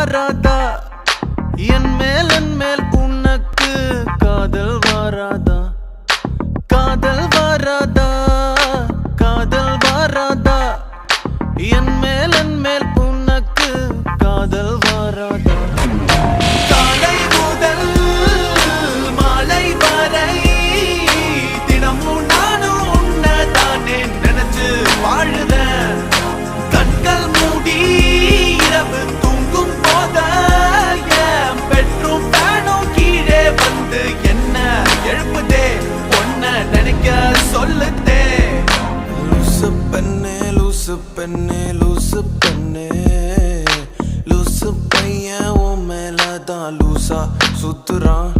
வராதா என் மேல் உனக்கு காதல் வராதா காதல் வராதா காதல் வராதா என் மேல் உனக்கு காதல் வராதா காலை முதல் மாலை வரை தினமும் நானும் உன்னதானே நினைச்சு வாழுறேன் கண்கள் மூடி இரவு தூங்கும் போத என் பெட்ரூம் ஃபேனும் கீழே வந்து என்ன எழுப்புதே ஒன்ன நினைக்க சொல்லுதே லூசு பெண்ணே லூசு பெண்ணே லூசு பெண்ணே லூசு பையன் உன் மேலதான் லூசா சுத்துறான்